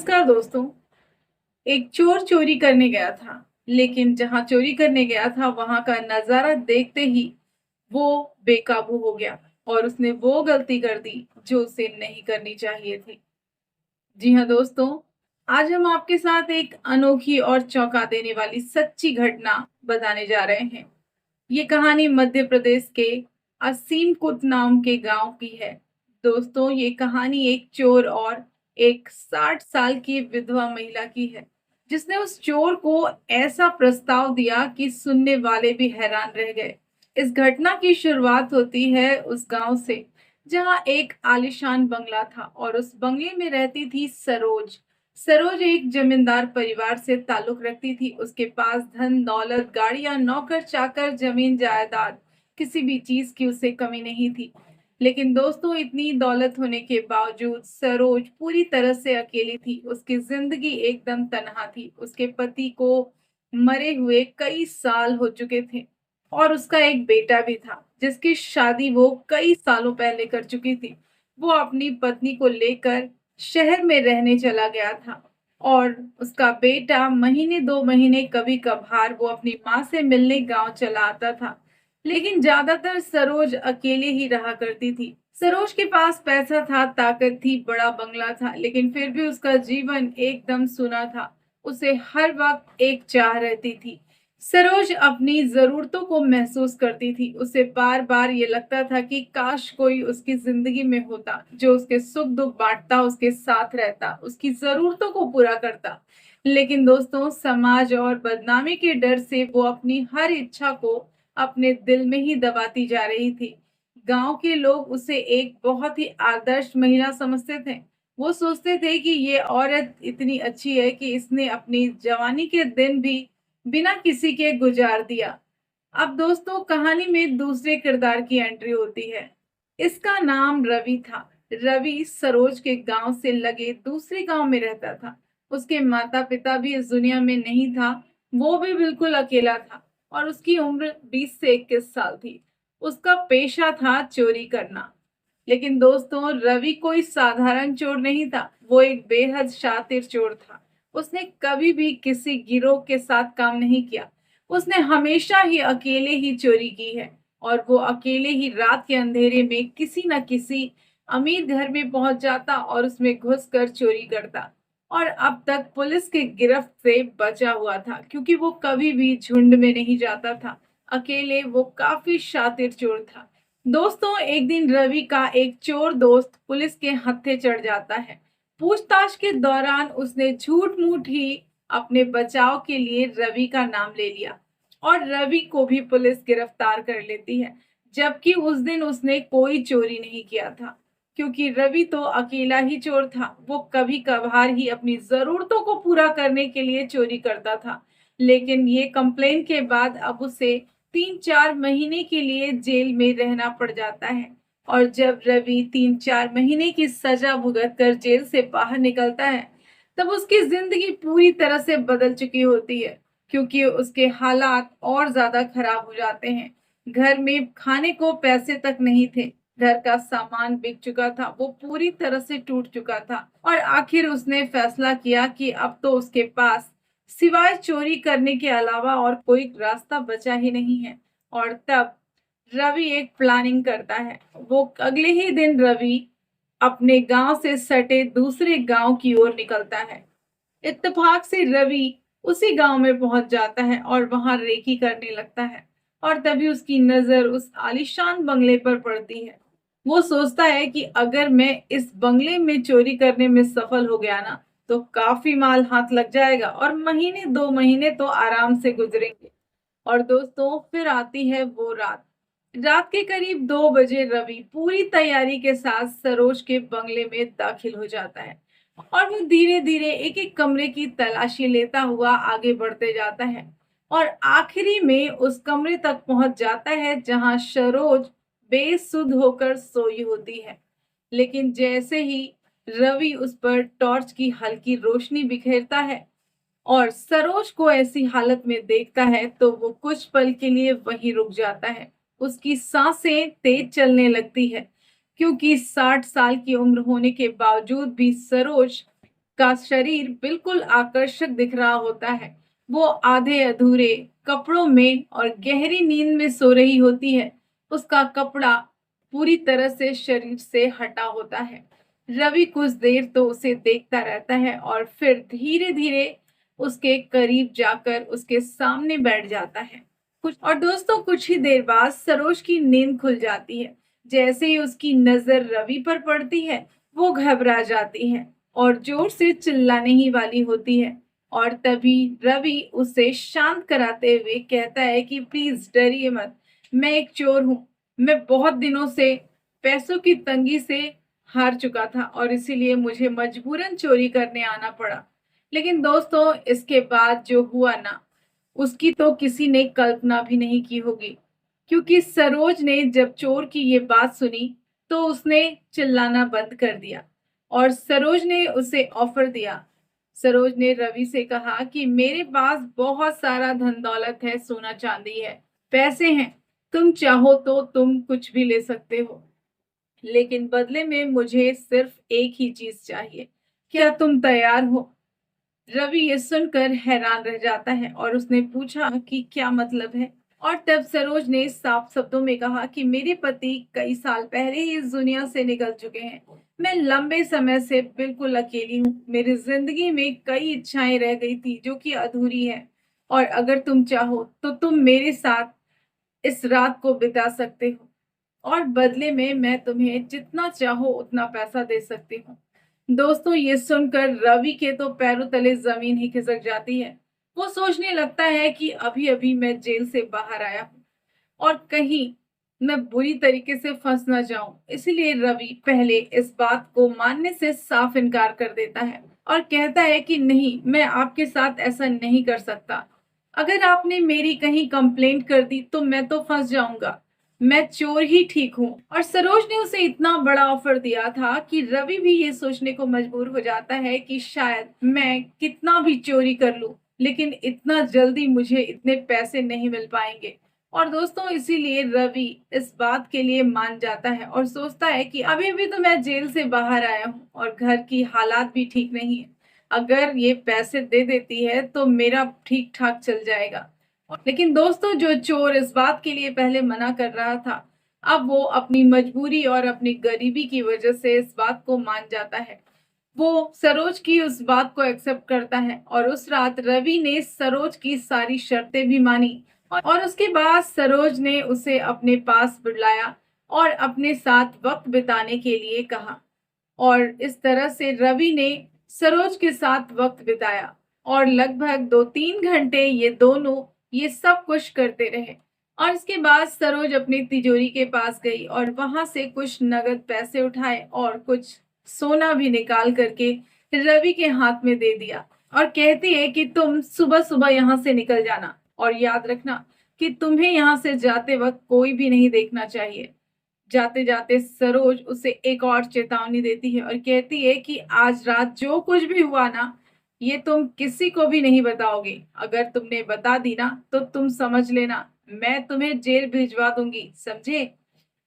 नमस्कार दोस्तों। एक चोर चोरी करने गया था, लेकिन जहां चोरी करने गया था वहां का नजारा देखते ही वो बेकाबू हो गया और उसने वो गलती कर दी जो उसे नहीं करनी चाहिए थी। जी हाँ दोस्तों, आज हम आपके साथ एक अनोखी और चौंका देने वाली सच्ची घटना बताने जा रहे हैं। ये कहानी मध्य प्रदेश के असीमकुट नाम के गांव की है। दोस्तों, ये कहानी एक चोर और एक 60 साल की विधवा महिला की है, जिसने उस चोर को ऐसा प्रस्ताव दिया कि सुनने वाले भी हैरान रह गए। इस घटना की शुरुआत होती है उस गांव से, जहां एक आलीशान बंगला था और उस बंगले में रहती थी सरोज। सरोज एक जमींदार परिवार से ताल्लुक रखती थी। उसके पास धन दौलत, गाड़ियां, नौकर चाकर, जमीन जायदाद, किसी भी चीज की उसे कमी नहीं थी। लेकिन दोस्तों, इतनी दौलत होने के बावजूद सरोज पूरी तरह से अकेली थी। उसकी जिंदगी एकदम तन्हा थी। उसके पति को मरे हुए कई साल हो चुके थे और उसका एक बेटा भी था, जिसकी शादी वो कई सालों पहले कर चुकी थी। वो अपनी पत्नी को लेकर शहर में रहने चला गया था और उसका बेटा महीने 2 महीने कभी कभार वो अपनी माँ से मिलने गांव चला आता था। लेकिन ज्यादातर सरोज अकेले ही रहा करती थी। सरोज के पास पैसा था, ताकत थी, बड़ा बंगला था, लेकिन फिर भी उसका जीवन एकदम सुना था। उसे हर वक्त एक चाह रहती थी। सरोज अपनी जरूरतों को महसूस करती थी। उसे बार बार ये लगता था कि काश कोई उसकी जिंदगी में होता, जो उसके सुख दुख बांटता, उसके साथ रहता, उसकी जरूरतों को पूरा करता। लेकिन दोस्तों, समाज और बदनामी के डर से वो अपनी हर इच्छा को अपने दिल में ही दबाती जा रही थी। गांव के लोग उसे एक बहुत ही आदर्श महिला समझते थे। वो सोचते थे कि ये औरत इतनी अच्छी है कि इसने अपनी जवानी के दिन भी बिना किसी के गुजार दिया। अब दोस्तों, कहानी में दूसरे किरदार की एंट्री होती है। इसका नाम रवि था। रवि सरोज के गांव से लगे दूसरे गांव में रहता था। उसके माता पिता भी इस दुनिया में नहीं था। वो भी बिल्कुल अकेला था और उसकी उम्र 20 से 21 साल थी। उसका पेशा था चोरी करना। लेकिन दोस्तों, रवि कोई साधारण चोर नहीं था। वो एक बेहद शातिर चोर था। उसने कभी भी किसी गिरोह के साथ काम नहीं किया। उसने हमेशा ही अकेले ही चोरी की है और वो अकेले ही रात के अंधेरे में किसी न किसी अमीर घर में पहुंच जाता और उसमें घुसकर चोरी करता। और अब तक पुलिस के गिरफ्त से बचा हुआ था, क्योंकि वो कभी भी झुंड में नहीं जाता था। अकेले वो काफी शातिर चोर था। दोस्तों, एक दिन रवि का एक चोर दोस्त पुलिस के हत्थे चढ़ जाता है। पूछताछ के दौरान उसने झूठ मूठ ही अपने बचाव के लिए रवि का नाम ले लिया और रवि को भी पुलिस गिरफ्तार कर लेती है, जबकि उस दिन उसने कोई चोरी नहीं किया था। क्योंकि रवि तो अकेला ही चोर था, वो कभी कभार ही अपनी जरूरतों को पूरा करने के लिए चोरी करता था। लेकिन ये कंप्लेन के बाद अब उसे 3-4 महीने के लिए जेल में रहना पड़ जाता है। और जब रवि 3-4 महीने की सजा भुगत कर जेल से बाहर निकलता है, तब उसकी जिंदगी पूरी तरह से बदल चुकी होती है, क्योंकि उसके हालात और ज्यादा खराब हो जाते हैं। घर में खाने को पैसे तक नहीं थे। घर का सामान बिक चुका था। वो पूरी तरह से टूट चुका था और आखिर उसने फैसला किया कि अब तो उसके पास सिवाय चोरी करने के अलावा और कोई रास्ता बचा ही नहीं है। और तब रवि एक प्लानिंग करता है। वो अगले ही दिन रवि अपने गांव से सटे दूसरे गांव की ओर निकलता है। इत्तेफाक से रवि उसी गांव में पहुंच जाता है और वहां रेकी करने लगता है। और तभी उसकी नजर उस आलीशान बंगले पर पड़ती है। वो सोचता है कि अगर मैं इस बंगले में चोरी करने में सफल हो गया ना, तो काफी माल हाथ लग जाएगा और महीने 2 महीने तो आराम से गुजरेंगे। और दोस्तों, फिर आती है वो रात। रात के करीब 2 बजे रवि पूरी तैयारी के साथ सरोज के बंगले में दाखिल हो जाता है और वो धीरे धीरे एक एक कमरे की तलाशी लेता हुआ आगे बढ़ते जाता है और आखिरी में उस कमरे तक पहुंच जाता है जहां सरोज बेसुध होकर सोई होती है। लेकिन जैसे ही रवि उस पर टॉर्च की हल्की रोशनी बिखेरता है और सरोज को ऐसी हालत में देखता है, तो वो कुछ पल के लिए वहीं रुक जाता है। उसकी सांसें तेज चलने लगती है, क्योंकि 60 साल की उम्र होने के बावजूद भी सरोज का शरीर बिल्कुल आकर्षक दिख रहा होता है। वो आधे अधूरे कपड़ों में और गहरी नींद में सो रही होती है। उसका कपड़ा पूरी तरह से शरीर से हटा होता है। रवि कुछ देर तो उसे देखता रहता है और फिर धीरे-धीरे उसके करीब जाकर उसके सामने बैठ जाता है। कुछ और दोस्तों कुछ ही देर बाद सरोज की नींद खुल जाती है। जैसे ही उसकी नजर रवि पर पड़ती है, वो घबरा जाती है और जोर से चिल्लाने ही वाली होती है। और तभी रवि उसे शांत कराते हुए कहता है कि प्लीज डरिए मत, मैं एक चोर हूँ। मैं बहुत दिनों से पैसों की तंगी से हार चुका था और इसीलिए मुझे मजबूरन चोरी करने आना पड़ा। लेकिन दोस्तों इसके बाद जो हुआ ना, उसकी तो किसी ने कल्पना भी नहीं की होगी। क्योंकि सरोज ने जब चोर की ये बात सुनी तो उसने चिल्लाना बंद कर दिया और सरोज ने उसे ऑफर दिया। सरोज ने रवि से कहा कि मेरे पास बहुत सारा धन दौलत है, सोना चांदी है, पैसे हैं, तुम चाहो तो तुम कुछ भी ले सकते हो, लेकिन बदले में मुझे सिर्फ एक ही चीज चाहिए। क्या तुम तैयार हो? रवि ये सुनकर हैरान रह जाता है और उसने पूछा कि क्या मतलब है। और तब सरोज ने साफ शब्दों में कहा कि मेरे पति कई साल पहले ही इस दुनिया से निकल चुके हैं। मैं लंबे समय से बिल्कुल अकेली हूँ। मेरी जिंदगी में कई इच्छाएं रह गई थी जो कि अधूरी है, और अगर तुम चाहो तो तुम मेरे साथ इस रात को बिता सकते हो और बदले में मैं तुम्हें जितना चाहो उतना पैसा दे सकती हूँ। दोस्तों ये सुनकर रवि के तो पैरों तले जमीन ही खिसक जाती है। वो सोचने लगता है कि अभी अभी मैं जेल से बाहर आया हूँ और कहीं मैं बुरी तरीके से फंस ना जाऊं। इसलिए रवि पहले इस बात को मानने से साफ इनकार कर देता है और कहता है कि नहीं, मैं आपके साथ ऐसा नहीं कर सकता। अगर आपने मेरी कहीं कंप्लेंट कर दी तो मैं तो फंस जाऊंगा। मैं चोर ही ठीक हूँ। और सरोज ने उसे इतना बड़ा ऑफर दिया था कि रवि भी ये सोचने को मजबूर हो जाता है कि शायद मैं कितना भी चोरी कर लूं, लेकिन इतना जल्दी मुझे इतने पैसे नहीं मिल पाएंगे। और दोस्तों इसीलिए रवि इस बात के लिए मान जाता है और सोचता है कि अभी भी तो मैं जेल से बाहर आया हूँ और घर की हालात भी ठीक नहीं है। अगर ये पैसे दे देती है तो मेरा ठीक ठाक चल जाएगा। लेकिन दोस्तों जो चोर इस बात के लिए पहले मना कर रहा था, अब वो अपनी मजबूरी और अपनी गरीबी की वजह से इस बात को मान जाता है। वो सरोज की उस बात को एक्सेप्ट करता है और उस रात रवि ने सरोज की सारी शर्तें भी मानी। और उसके बाद सरोज ने उसे अपने पास बुलाया और अपने साथ वक्त बिताने के लिए कहा। और इस तरह से रवि ने सरोज के साथ वक्त बिताया और लगभग 2-3 घंटे ये दोनों ये सब कुछ करते रहे। और इसके बाद सरोज अपनी तिजोरी के पास गई और वहां से कुछ नगद पैसे उठाए और कुछ सोना भी निकाल करके रवि के हाथ में दे दिया और कहती है कि तुम सुबह सुबह यहाँ से निकल जाना और याद रखना कि तुम्हें यहाँ से जाते वक्त कोई भी नहीं देखना चाहिए। जाते जाते सरोज उसे एक और चेतावनी देती है और कहती है कि आज रात जो कुछ भी हुआ ना, ये तुम किसी को भी नहीं बताओगे। अगर तुमने बता दी ना तो तुम समझ लेना मैं तुम्हें जेल भिजवा दूंगी, समझे?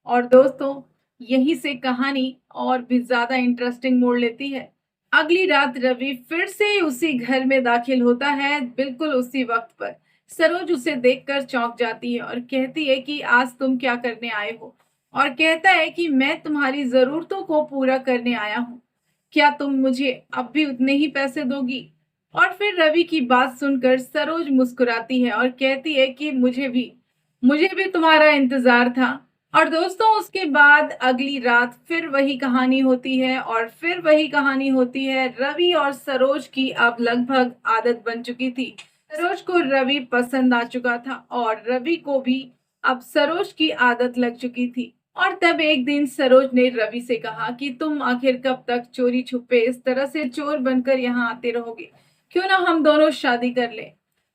और दोस्तों यहीं से कहानी और भी ज्यादा इंटरेस्टिंग मोड़ लेती है। अगली रात रवि फिर से उसी घर में दाखिल होता है, बिल्कुल उसी वक्त पर। सरोज उसे देखकर चौंक जाती है और कहती है कि आज तुम क्या करने आए हो, और कहता है कि मैं तुम्हारी जरूरतों को पूरा करने आया हूँ। क्या तुम मुझे अब भी उतने ही पैसे दोगी? और फिर रवि की बात सुनकर सरोज मुस्कुराती है और कहती है कि मुझे भी तुम्हारा इंतजार था। और दोस्तों उसके बाद अगली रात फिर वही कहानी होती है और फिर वही कहानी होती है। रवि और सरोज की अब लगभग आदत बन चुकी थी। सरोज को रवि पसंद आ चुका था और रवि को भी अब सरोज की आदत लग चुकी थी। और तब एक दिन सरोज ने रवि से कहा कि तुम आखिर कब तक चोरी छुपे इस तरह से चोर बनकर यहाँ आते रहोगे? क्यों ना हम दोनों शादी कर ले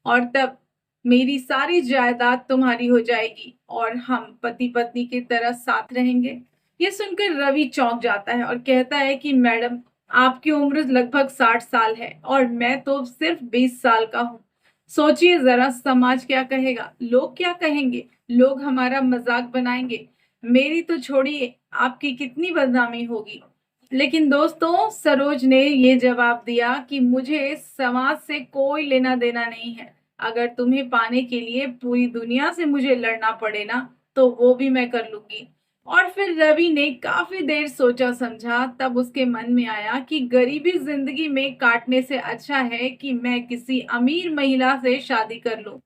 और तब मेरी सारी जायदाद तुम्हारी हो जाएगी और हम पति पत्नी की तरह साथ रहेंगे। ये सुनकर रवि चौंक जाता है और कहता है कि मैडम, आपकी उम्र लगभग 60 साल है और मैं तो सिर्फ 20 साल का हूँ। सोचिए जरा, समाज क्या कहेगा, लोग क्या कहेंगे, लोग हमारा मजाक बनाएंगे। मेरी तो छोड़िए, आपकी कितनी बदनामी होगी। लेकिन दोस्तों सरोज ने ये जवाब दिया कि मुझे समाज से कोई लेना देना नहीं है। अगर तुम्हें पाने के लिए पूरी दुनिया से मुझे लड़ना पड़े ना, तो वो भी मैं कर लूंगी। और फिर रवि ने काफी देर सोचा समझा, तब उसके मन में आया कि गरीबी जिंदगी में काटने से अच्छा है कि मैं किसी अमीर महिला से शादी कर लूं।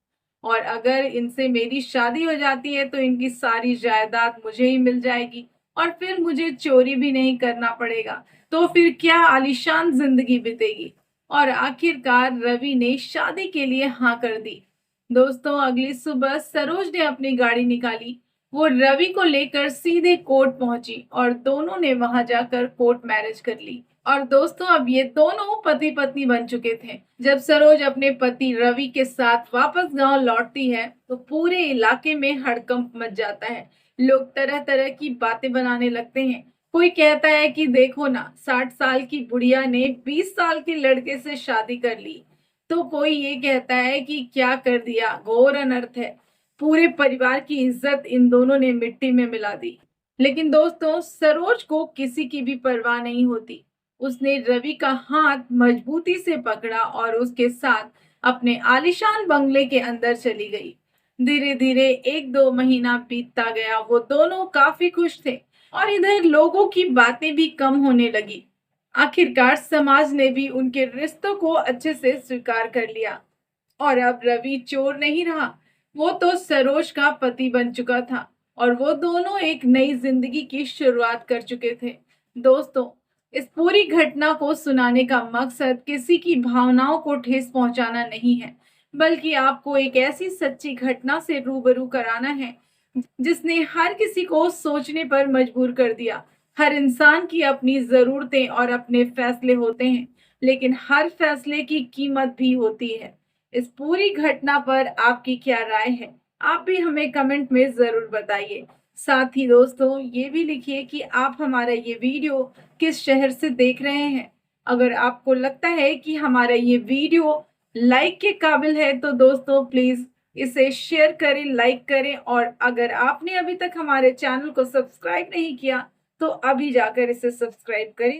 और अगर इनसे मेरी शादी हो जाती है तो इनकी सारी जायदाद मुझे ही मिल जाएगी, और फिर मुझे चोरी भी नहीं करना पड़ेगा। तो फिर क्या आलीशान जिंदगी बीतेगी। और आखिरकार रवि ने शादी के लिए हाँ कर दी। दोस्तों अगली सुबह सरोज ने अपनी गाड़ी निकाली। वो रवि को लेकर सीधे कोर्ट पहुंची और दोनों ने वहां जाकर कोर्ट मैरिज कर ली। और दोस्तों अब ये दोनों पति पत्नी बन चुके थे। जब सरोज अपने पति रवि के साथ वापस गांव लौटती है तो पूरे इलाके में हड़कंप मच जाता है। लोग तरह तरह की बातें बनाने लगते हैं। कोई कहता है कि देखो ना, 60 साल की बुढ़िया ने 20 साल के लड़के से शादी कर ली। तो कोई ये कहता है कि क्या कर दिया, घोर अनर्थ है। पूरे परिवार की इज्जत इन दोनों ने मिट्टी में मिला दी। लेकिन दोस्तों सरोज को किसी की भी परवाह नहीं होती। उसने रवि का हाथ मजबूती से पकड़ा और उसके साथ अपने आलीशान बंगले के अंदर चली गई। धीरे धीरे 1-2 महीना बीतता गया। वो दोनों काफी खुश थे और इधर लोगों की बातें भी कम होने लगी। आखिरकार समाज ने भी उनके रिश्तों को अच्छे से स्वीकार कर लिया। और अब रवि चोर नहीं रहा, वो तो सरोज का पति बन चुका था और वो दोनों एक नई जिंदगी की शुरुआत कर चुके थे। दोस्तों इस पूरी घटना को सुनाने का मकसद किसी की भावनाओं को ठेस पहुंचाना नहीं है, बल्कि आपको एक ऐसी सच्ची घटना से रूबरू कराना है जिसने हर किसी को सोचने पर मजबूर कर दिया। हर इंसान की अपनी जरूरतें और अपने फैसले होते हैं, लेकिन हर फैसले की कीमत भी होती है। इस पूरी घटना पर आपकी क्या राय है? आप भी हमें कमेंट में जरूर बताइए। साथ ही दोस्तों ये भी लिखिए कि आप हमारा ये वीडियो किस शहर से देख रहे हैं। अगर आपको लगता है कि हमारा ये वीडियो लाइक के काबिल है तो दोस्तों प्लीज इसे शेयर करें, लाइक करें, और अगर आपने अभी तक हमारे चैनल को सब्सक्राइब नहीं किया तो अभी जाकर इसे सब्सक्राइब करें।